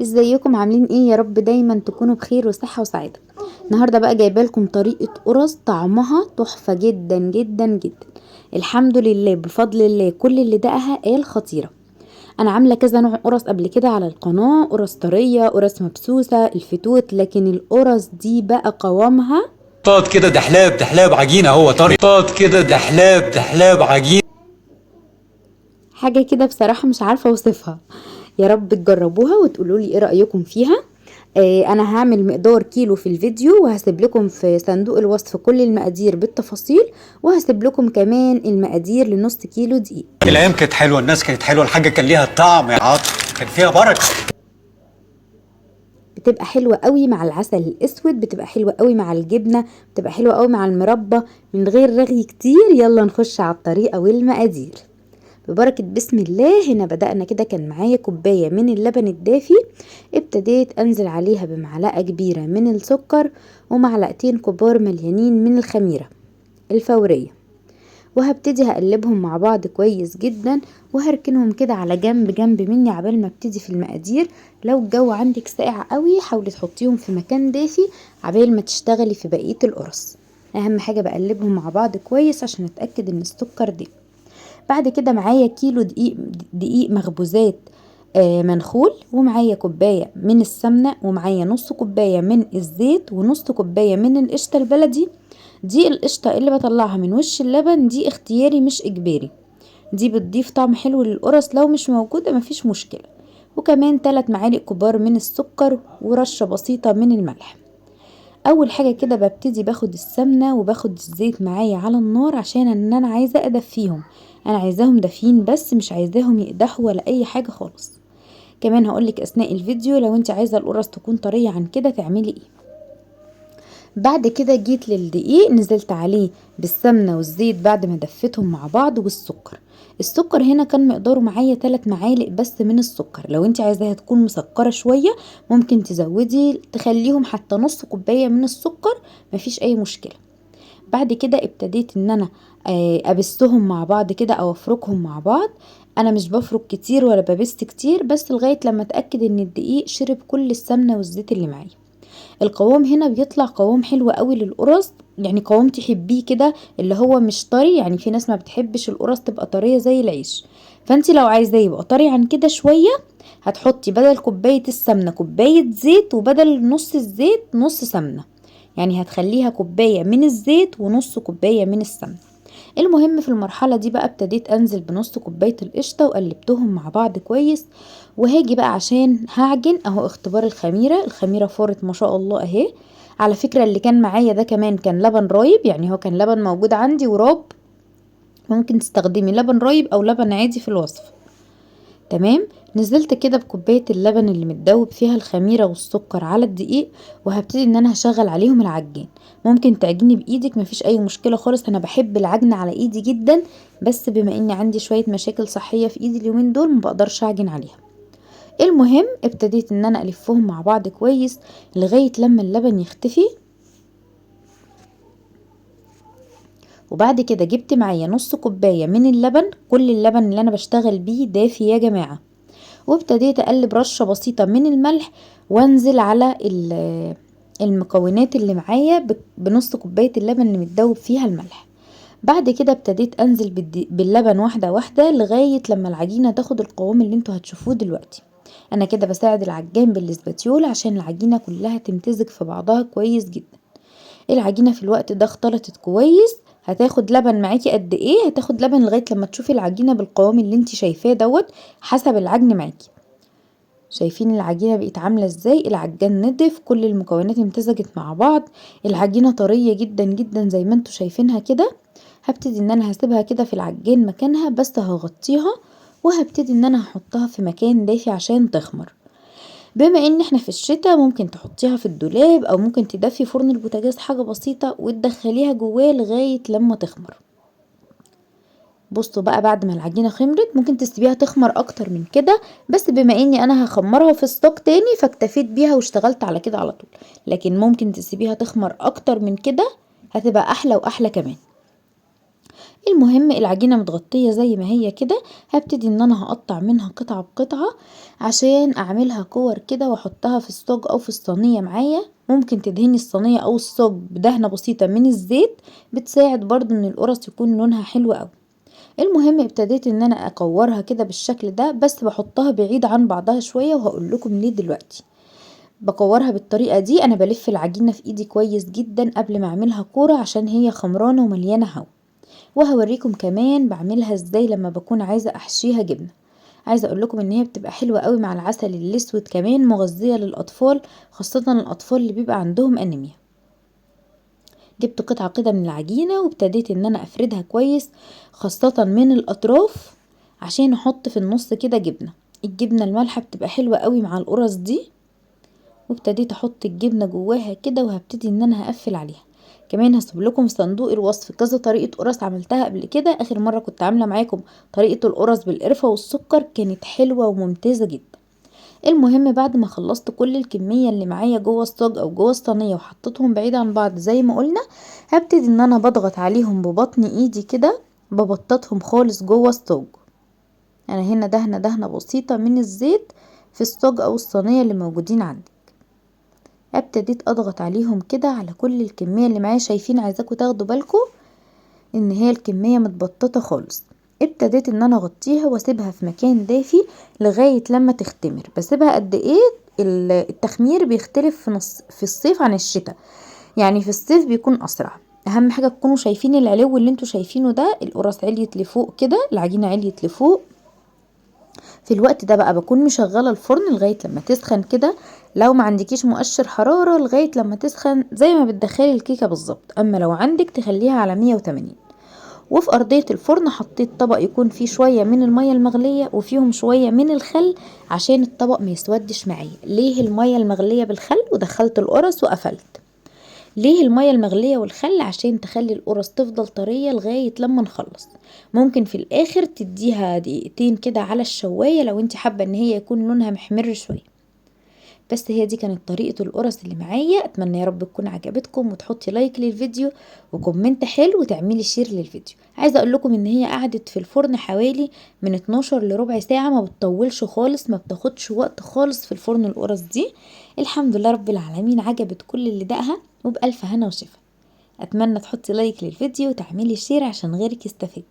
ازيكم عاملين ايه؟ يا رب دايما تكونوا بخير وصحة وسعادة. النهاردة بقى جايبه لكم طريقة قرص طعمها تحفة جدا جدا جدا. الحمد لله بفضل الله كل اللي دقها قال خطيرة. انا عاملة كذا نوع قرص قبل كده على القناة، قرص طرية، قرص مبسوسة، الفتوت، لكن القرص دي بقى قوامها طاط كده دحلاب دحلاب عجينة هو طري طاط كده دحلاب دحلاب عجينة. حاجة كده بصراحة مش عارفة اوصفها. يا رب تجربوها وتقولوا لي ايه رأيكم فيها. انا هعمل مقدار كيلو في الفيديو، وهسيب لكم في صندوق الوصف كل المقادير بالتفاصيل، وهسيب لكم كمان المقادير لنص كيلو دقيق. الأيام كانت حلوة، الناس كانت حلوة، الحاجة كان ليها طعم يا عاطف، كان فيها بركة. بتبقى حلوة قوي مع العسل الاسود، بتبقى حلوة قوي مع الجبنة، بتبقى حلوة قوي مع المربى. من غير رغي كتير يلا نخش على الطريقة والمقادير. ببركة بسم الله. هنا بدأنا كده، كان معايا كوباية من اللبن الدافي، ابتديت انزل عليها بمعلقة كبيرة من السكر، ومعلقتين كبار مليانين من الخميرة الفورية، وهبتدي هقلبهم مع بعض كويس جدا، وهركنهم كده على جنب جنب مني عبال ما ابتدي في المقادير. لو الجو عندك ساقع قوي حاولي تحطيهم في مكان دافي عبال ما تشتغلي في بقية القرص. اهم حاجة بقلبهم مع بعض كويس عشان اتأكد ان السكر دي. بعد كده معايا كيلو دقيق مخبوزات منخول، ومعايا كوباية من السمنة، ومعايا نص كوباية من الزيت، ونص كوباية من القشطة البلدي. دي القشطة اللي بطلعها من وش اللبن، دي اختياري مش اجباري، دي بتضيف طعم حلو للقرص، لو مش موجودة مفيش مشكلة. وكمان 3 معالق كبار من السكر، ورشة بسيطة من الملح. اول حاجة كده ببتدي باخد السمنة وباخد الزيت معايا على النار، عشان ان انا عايزة ادفيهم. انا عايزاهم دافيين بس، مش عايزاهم يقدحوا ولا اي حاجة خالص. كمان هقولك اثناء الفيديو لو انت عايزة القرص تكون طرية عن كده تعملي ايه. بعد كده جيت للدقيق، نزلت عليه بالسمنة والزيت بعد ما دفتهم مع بعض، والسكر. السكر هنا كان مقداره معايا 3 معالق بس من السكر، لو انت عايزاها تكون مسكرة شوية ممكن تزودي تخليهم حتى نص كوباية من السكر، مفيش اي مشكلة. بعد كده ابتديت ان انا ابسهم مع بعض كده او افركهم مع بعض. انا مش بفرك كتير ولا ببست كتير، بس لغاية لما اتأكد ان الدقيق شرب كل السمنة والزيت اللي معايا. القوام هنا بيطلع قوام حلو قوي للقرص، يعني قوام تحبيه كده، اللي هو مش طري. يعني في ناس ما بتحبش القرص تبقى طرية زي العيش، فانت لو عايزاه يبقى طري عن كده شوية، هتحطي بدل كوباية السمنة كوباية زيت، وبدل نص الزيت نص سمنة. يعني هتخليها كوباية من الزيت ونص كوباية من السمنة. المهم في المرحلة دي بقى ابتديت انزل بنص كوباية القشطة وقلبتهم مع بعض كويس. وهاجي بقى عشان هعجن اهو، اختبار الخميرة فارت ما شاء الله اهي. على فكرة اللي كان معايا ده كمان كان لبن رايب، يعني هو كان لبن موجود عندي وراب، ممكن تستخدمي لبن رايب او لبن عادي في الوصف. تمام. نزلت كده بكوباية اللبن اللي متدوب فيها الخميرة والسكر على الدقيق، وهبتدي ان انا هشغل عليهم العجين. ممكن تعجني بايدك مفيش اي مشكلة خالص، انا بحب العجن على ايدي جدا، بس بما اني عندي شوية مشاكل صحية في ايدي اليومين دول مبقدرش اعجن عليها. المهم ابتديت ان انا الفهم مع بعض كويس لغاية لما اللبن يختفي. وبعد كده جبت معايا نص كوباية من اللبن، كل اللبن اللي انا بشتغل بيه دافي يا جماعة. وابتديت اقلب رشة بسيطة من الملح، وانزل على المكونات اللي معايا بنص كوباية اللبن اللي متدوب فيها الملح. بعد كده ابتديت انزل باللبن واحدة واحدة لغاية لما العجينة تاخد القوام اللي انتوا هتشوفوه دلوقتي. انا كده بساعد العجان بالاسباتيول عشان العجينة كلها تمتزج في بعضها كويس جدا. العجينة في الوقت ده اختلطت كويس. هتاخد لبن معاكي قد ايه؟ هتاخد لبن لغاية لما تشوفي العجينة بالقوام اللي انت شايفاه دوت، حسب العجن معاكي. شايفين العجينة بقت عاملة ازاي؟ العجان نضف، كل المكونات امتزجت مع بعض، العجينة طرية جدا جدا زي ما انتوا شايفينها كده. هبتدي ان انا هسيبها كده في العجان مكانها، بس هغطيها، وهبتدي ان انا هحطها في مكان دافي عشان تخمر. بما ان احنا في الشتاء ممكن تحطيها في الدولاب، او ممكن تدفي فرن البوتاجاز حاجة بسيطة وتدخليها جواه لغاية لما تخمر. بصوا بقى بعد ما العجينة خمرت ممكن تسيبيها تخمر اكتر من كده، بس بما اني انا هخمرها في ستوك تاني فاكتفيت بيها واشتغلت على كده على طول. لكن ممكن تسيبيها تخمر اكتر من كده، هتبقى احلى واحلى كمان. المهم العجينة متغطية زي ما هي كده، هبتدي ان انا هقطع منها قطعة بقطعة عشان اعملها كور كده واحطها في الصاج او في الصينية معايا. ممكن تدهني الصينية او الصاج بدهنة بسيطة من الزيت، بتساعد برضو ان القرص يكون لونها حلو اوي. المهم ابتديت ان انا اكورها كده بالشكل ده، بس بحطها بعيد عن بعضها شوية وهقول لكم ليه دلوقتي. بكورها بالطريقة دي، انا بلف العجينة في ايدي كويس جدا قبل ما اعملها كورة عشان هي خمرانة ومليانة هوا. وهوريكم كمان بعملها ازاي لما بكون عايزة احشيها جبنة. عايزة اقول لكم ان هي بتبقى حلوة قوي مع العسل الاسود، كمان مغذية للاطفال، خاصة الاطفال اللي بيبقى عندهم انيميا. جبت قطعة كده من العجينة وابتديت ان انا افردها كويس، خاصة من الاطراف، عشان احط في النص كده جبنة. الجبنة المالحة بتبقى حلوة قوي مع القرص دي. وابتديت احط الجبنة جواها كده وهبتدي ان انا هقفل عليها. كمان هسيب لكم في صندوق الوصف كذا طريقة قرص عملتها قبل كده. اخر مرة كنت عاملة معاكم طريقة القرص بالقرفة والسكر، كانت حلوة وممتازة جدا. المهم بعد ما خلصت كل الكمية اللي معايا جوه الصاج او جوه الصينية وحطيتهم بعيد عن بعض زي ما قلنا، هبتدي ان انا بضغط عليهم ببطن ايدي كده، ببططهم خالص جوه الصاج. انا هنا دهنة بسيطة من الزيت في الصاج او الصينية اللي موجودين عندي. ابتديت اضغط عليهم كده على كل الكمية اللي معايا. شايفين؟ عايزاكم تاخدوا بالكم ان هي الكمية متبططة خالص. ابتديت ان انا اغطيها واسيبها في مكان دافي لغاية لما تختمر. بسيبها قد ايه؟ التخمير بيختلف في الصيف عن الشتاء. يعني في الصيف بيكون اسرع. اهم حاجة تكونوا شايفين العلو اللي انتوا شايفينه ده، القرص عليت لفوق كده، العجينة عليت لفوق. في الوقت ده بقى بكون مشغلة الفرن لغاية لما تسخن كده. لو ما عندكيش مؤشر حرارة، لغاية لما تسخن زي ما بتدخلي الكيكة بالظبط. اما لو عندك تخليها على 180. وفي ارضية الفرن حطيت طبق يكون فيه شوية من المية المغلية وفيهم شوية من الخل، عشان الطبق ما يسودش معايا. ليه المية المغلية بالخل؟ ودخلت القرص وقفلت. ليه المية المغلية والخل؟ عشان تخلي القرص تفضل طرية لغاية لما نخلص. ممكن في الاخر تديها دقيقتين كده على الشواية لو انت حابة ان هي يكون لونها محمر شوية. بس هي دي كانت طريقة القرص اللي معايا. اتمنى يا رب تكون عجبتكم، وتحطي لايك للفيديو وكومنت حلو وتعملي شير للفيديو. عايزة اقول لكم ان هي قعدت في الفرن حوالي من 12 لربع ساعة، ما بتطولش خالص، ما بتاخدش وقت خالص في الفرن القرص دي. الحمد لله رب العالمين، عجبت كل اللي دقها، وبألف هنا وشفا. اتمنى تحطي لايك للفيديو وتعملي شير عشان غيرك يستفيد.